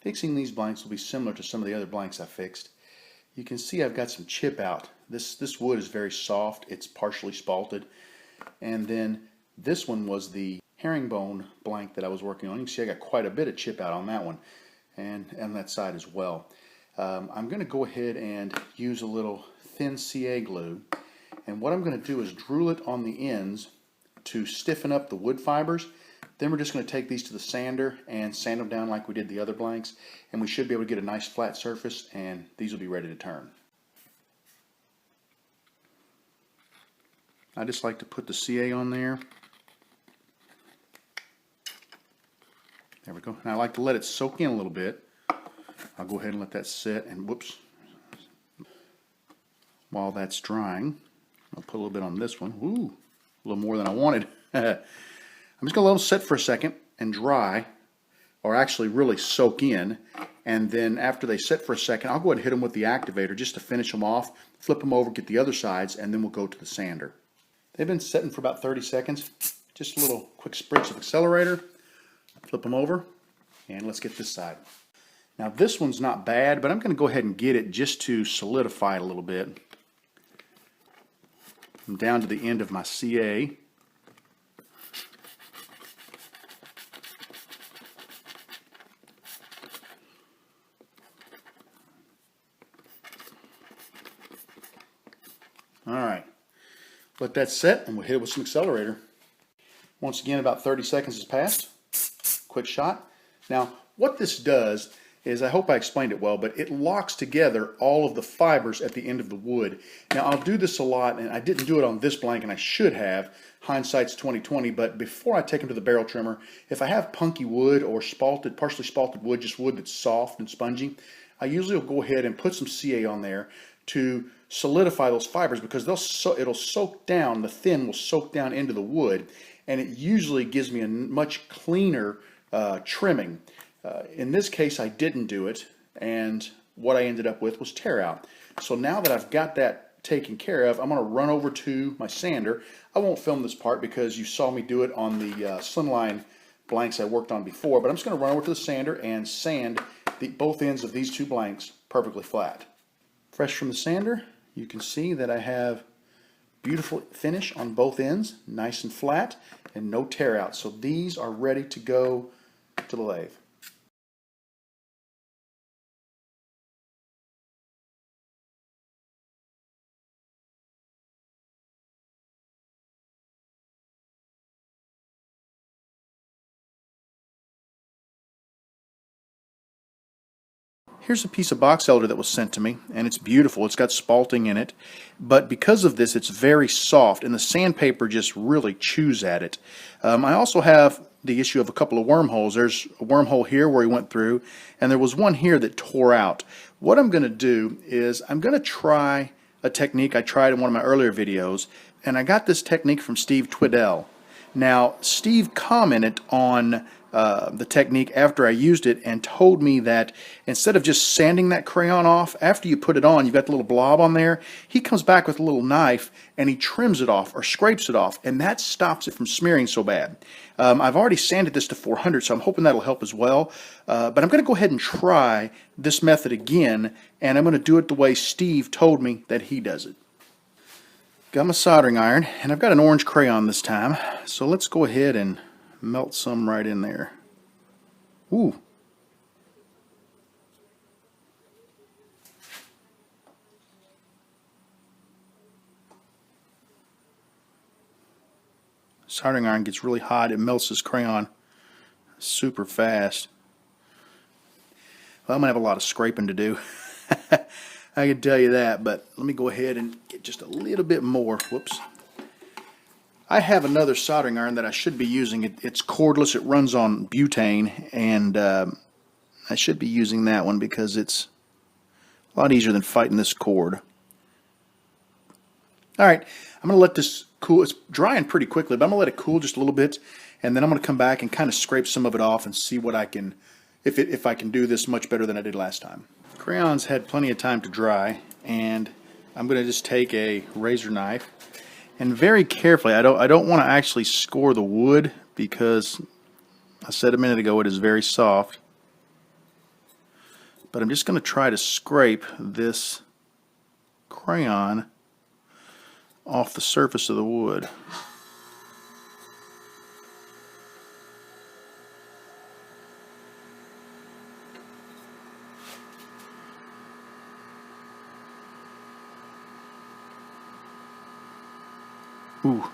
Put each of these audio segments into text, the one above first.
Fixing these blanks will be similar to some of the other blanks I fixed. You can see I've got some chip out. This wood is very soft. It's partially spalted. And then this one was the herringbone blank that I was working on. You can see I got quite a bit of chip out on that one and on that side as well. I'm going to go ahead and use a little thin CA glue, and what I'm going to do is drool it on the ends to stiffen up the wood fibers. Then we're just going to take these to the sander and sand them down like we did the other blanks, and we should be able to get a nice flat surface, and these will be ready to turn. I just like to put the CA on there. There we go. And I like to let it soak in a little bit. I'll go ahead and let that sit, and whoops. While that's drying, I'll put a little bit on this one. Ooh, a little more than I wanted. I'm just going to let them sit for a second and dry, or actually really soak in. And then after they sit for a second, I'll go ahead and hit them with the activator just to finish them off, flip them over, get the other sides, and then we'll go to the sander. They've been sitting for about 30 seconds. Just a little quick spritz of accelerator, flip them over, and let's get this side. Now this one's not bad, but I'm going to go ahead and get it just to solidify it a little bit. I'm down to the end of my CA. Alright, let that set and we'll hit it with some accelerator. Once again, about 30 seconds has passed. Quick shot. Now what this does is, I hope I explained it well, but it locks together all of the fibers at the end of the wood. Now I'll do this a lot, and I didn't do it on this blank, and I should have. Hindsight's 20/20, but before I take them to the barrel trimmer, if I have punky wood or spalted, partially spalted wood, just wood that's soft and spongy, I usually will go ahead and put some CA on there to solidify those fibers, because it'll soak down, the thin will soak down into the wood, and it usually gives me a much cleaner trimming. In this case, I didn't do it, and what I ended up with was tear out. So now that I've got that taken care of, I'm going to run over to my sander. I won't film this part because you saw me do it on the slimline blanks I worked on before, but I'm just going to run over to the sander and sand both ends of these two blanks perfectly flat. Fresh from the sander, you can see that I have beautiful finish on both ends, nice and flat, and no tear out. So these are ready to go to the lathe. Here's a piece of box elder that was sent to me, and it's beautiful. It's got spalting in it, but because of this, it's very soft, and the sandpaper just really chews at it. I also have the issue of a couple of wormholes. There's a wormhole here where he went through, and there was one here that tore out. What I'm going to do is I'm going to try a technique I tried in one of my earlier videos, and I got this technique from Steve Twiddell. Now, Steve commented on the technique after I used it and told me that instead of just sanding that crayon off, after you put it on, you've got the little blob on there, he comes back with a little knife and he trims it off or scrapes it off, and that stops it from smearing so bad. I've already sanded this to 400, so I'm hoping that'll help as well. But I'm going to go ahead and try this method again, and I'm going to do it the way Steve told me that he does it. Got my soldering iron, and I've got an orange crayon this time, so let's go ahead and melt some right in there. Ooh. Soldering iron gets really hot. It melts this crayon super fast. Well, I'm going to have a lot of scraping to do. I can tell you that, but let me go ahead and get just a little bit more. Whoops. I have another soldering iron that I should be using. It's cordless. It runs on butane, and I should be using that one because it's a lot easier than fighting this cord. Alright, I'm going to let this cool. It's drying pretty quickly, but I'm going to let it cool just a little bit, and then I'm going to come back and kind of scrape some of it off and see what I can, if I can do this much better than I did last time. Crayons had plenty of time to dry, and I'm going to just take a razor knife and very carefully, I don't want to actually score the wood because I said a minute ago it is very soft. but I'm just going to try to scrape this crayon off the surface of the wood. Ooh,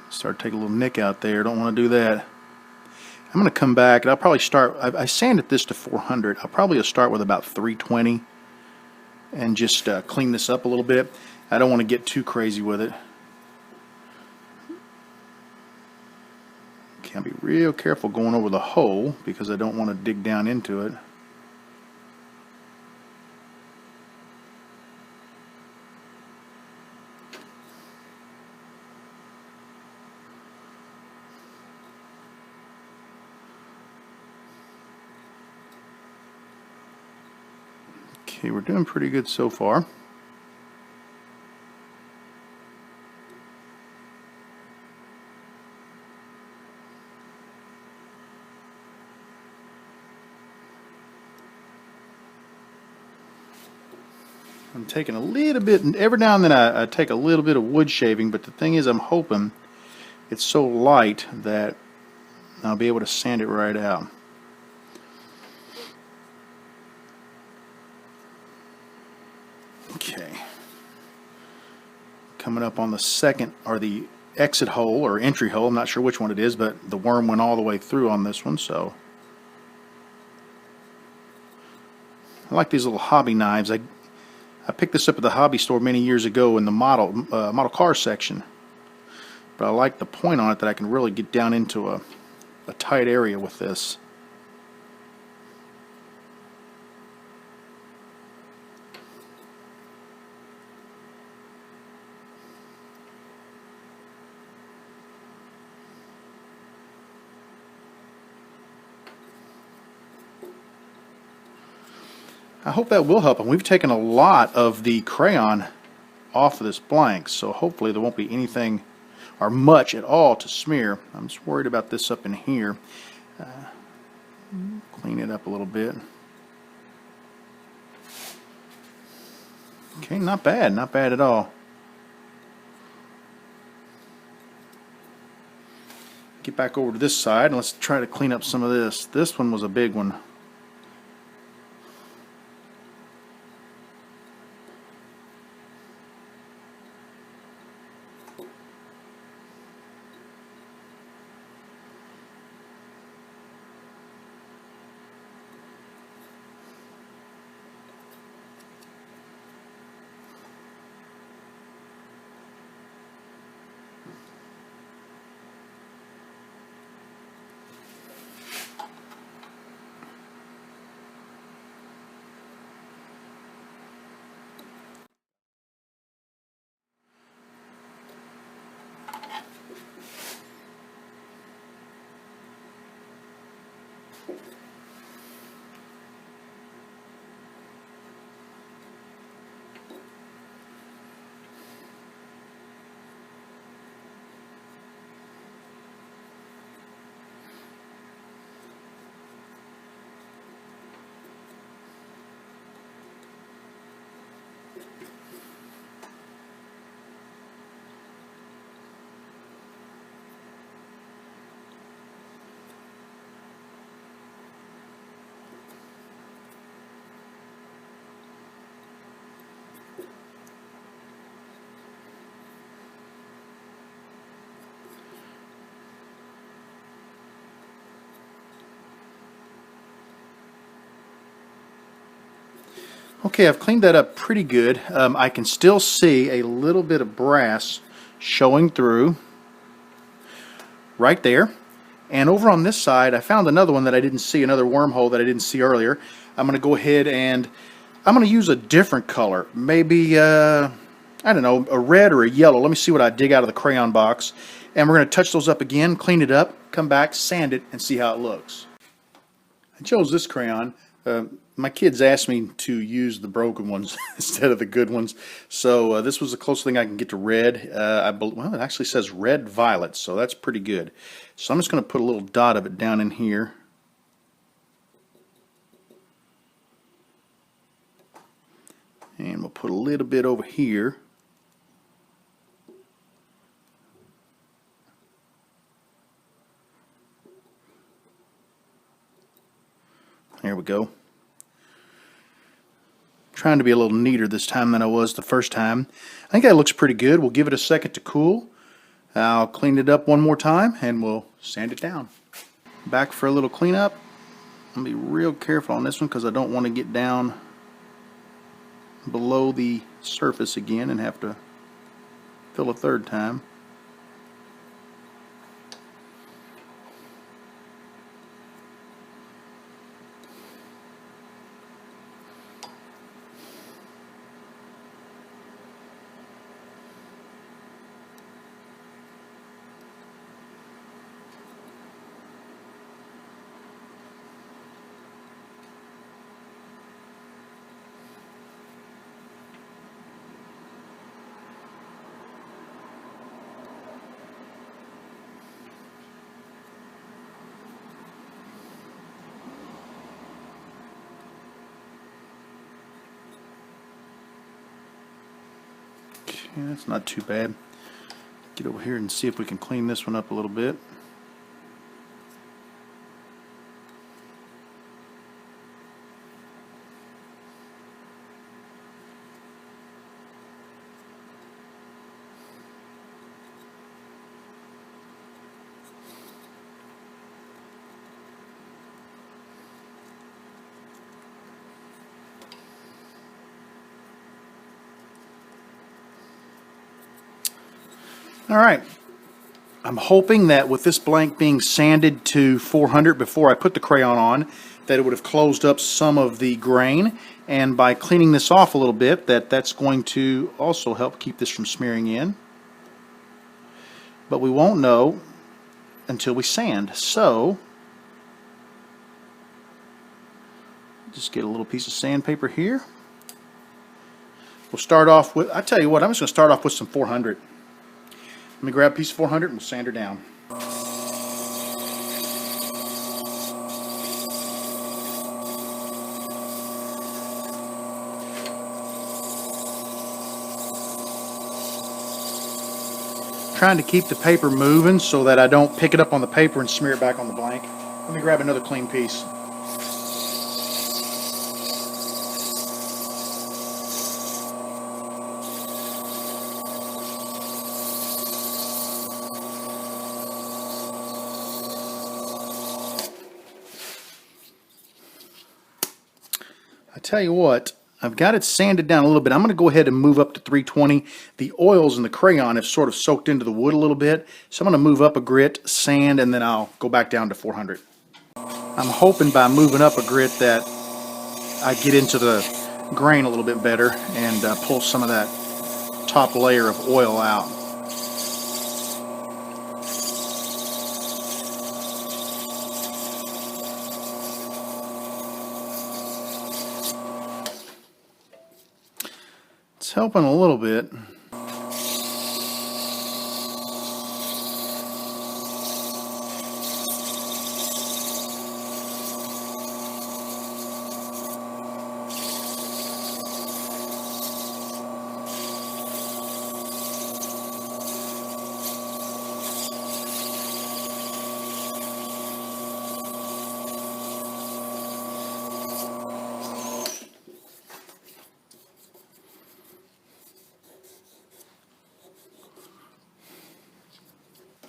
start to take a little nick out there. Don't want to do that. I'm going to come back and I'll probably start. I sanded this to 400. I'll probably start with about 320 and just clean this up a little bit. I don't want to get too crazy with it. Okay, I'll be real careful going over the hole because I don't want to dig down into it. Okay, we're doing pretty good so far. I'm taking a little bit, every now and then I take a little bit of wood shaving, but the thing is I'm hoping it's so light that I'll be able to sand it right out. Okay. Coming up on the second, or the exit hole, or entry hole, I'm not sure which one it is, but the worm went all the way through on this one, so. I like these little hobby knives. I picked this up at the hobby store many years ago in the model car section, but I like the point on it that I can really get down into a tight area with this. I hope that will help, and we've taken a lot of the crayon off of this blank, so hopefully there won't be anything or much at all to smear. I'm just worried about this up in here. Clean it up a little bit. Okay, not bad at all. Get back over to this side and let's try to clean up some of this. This one was a big one. Okay, I've cleaned that up pretty good. I can still see a little bit of brass showing through right there. And over on this side, I found another one that I didn't see, another wormhole that I didn't see earlier. I'm going to go ahead and I'm going to use a different color. Maybe, I don't know, a red or a yellow. Let me see what I dig out of the crayon box. And we're going to touch those up again, clean it up, come back, sand it, and see how it looks. I chose this crayon. My kids asked me to use the broken ones instead of the good ones, so this was the closest thing I can get to red. Well, it actually says red violet, so that's pretty good. So I'm just going to put a little dot of it down in here. And we'll put a little bit over here. There we go. Trying to be a little neater this time than I was the first time. I think that looks pretty good. We'll give it a second to cool. I'll clean it up one more time and we'll sand it down. Back for a little cleanup. I'll be real careful on this one because I don't want to get down below the surface again and have to fill a third time. Yeah, that's not too bad. Get over here and see if we can clean this one up a little bit. All right, I'm hoping that with this blank being sanded to 400 before I put the crayon on, that it would have closed up some of the grain, and by cleaning this off a little bit, that's going to also help keep this from smearing in. But we won't know until we sand, so just get a little piece of sandpaper here. We'll start off with, I tell you what, I'm just going to start off with some 400. Let me grab a piece of 400 and we'll sand her down. Trying to keep the paper moving so that I don't pick it up on the paper and smear it back on the blank. Let me grab another clean piece. I tell you what, I've got it sanded down a little bit. I'm going to go ahead and move up to 320. The oils in the crayon have sort of soaked into the wood a little bit, so I'm going to move up a grit, sand, and then I'll go back down to 400. I'm hoping by moving up a grit that I get into the grain a little bit better and pull some of that top layer of oil out. It's helping a little bit.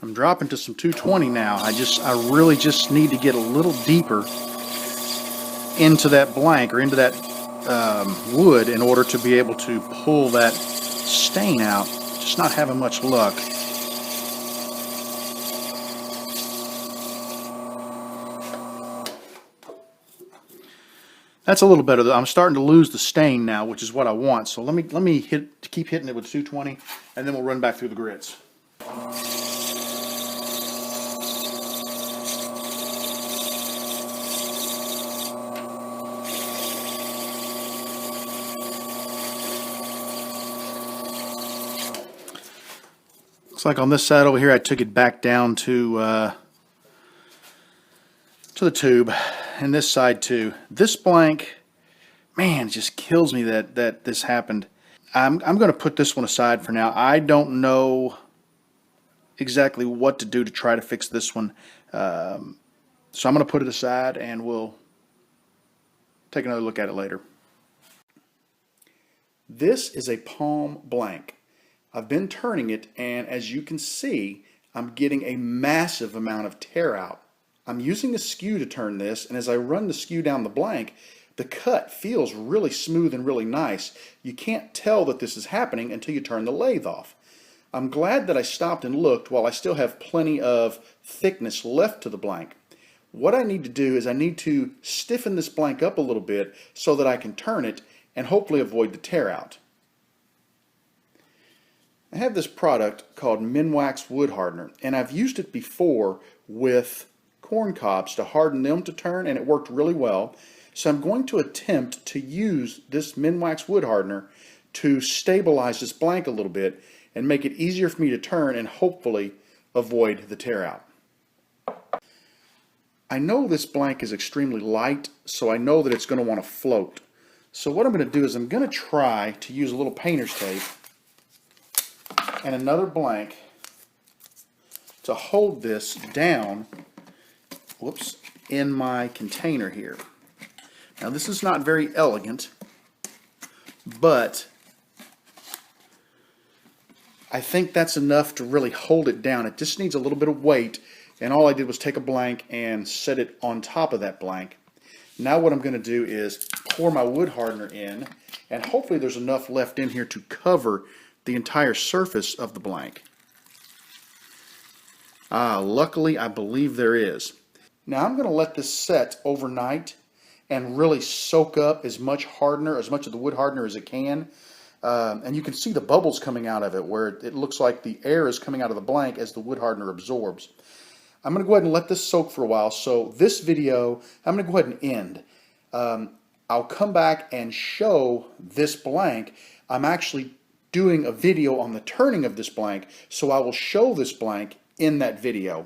I'm dropping to some 220 now. I really just need to get a little deeper into that blank or into that wood in order to be able to pull that stain out. Just not having much luck. That's a little better. I'm starting to lose the stain now, which is what I want. So let me keep hitting it with 220, and then we'll run back through the grits. Looks like on this side over here, I took it back down to the tube, and this side too. This blank Man, it just kills me that this happened. I'm going to put this one aside for now. I don't know exactly what to do to try to fix this one. So I'm going to put it aside and we'll take another look at it later. This is a palm blank. I've been turning it, and as you can see, I'm getting a massive amount of tear out. I'm using a skew to turn this, and as I run the skew down the blank, the cut feels really smooth and really nice. You can't tell that this is happening until you turn the lathe off. I'm glad that I stopped and looked while I still have plenty of thickness left to the blank. What I need to do is I need to stiffen this blank up a little bit so that I can turn it and hopefully avoid the tear out. I have this product called Minwax Wood Hardener, and I've used it before with corn cobs to harden them to turn, and it worked really well. So I'm going to attempt to use this Minwax Wood Hardener to stabilize this blank a little bit and make it easier for me to turn and hopefully avoid the tear out. I know this blank is extremely light, so I know that it's going to want to float. So what I'm going to do is I'm going to try to use a little painter's tape and another blank to hold this down, whoops, in my container here. Now this is not very elegant, but I think that's enough to really hold it down. It just needs a little bit of weight, and all I did was take a blank and set it on top of that blank. Now what I'm going to do is pour my wood hardener in, and hopefully there's enough left in here to cover the entire surface of the blank. Luckily I believe there is. Now I'm going to let this set overnight and really soak up as much hardener, as much of the wood hardener as it can. And you can see the bubbles coming out of it where it looks like the air is coming out of the blank as the wood hardener absorbs. I'm going to go ahead and let this soak for a while. So this video, I'm going to go ahead and end. I'll come back and show this blank. I'm actually doing a video on the turning of this blank, so I will show this blank in that video.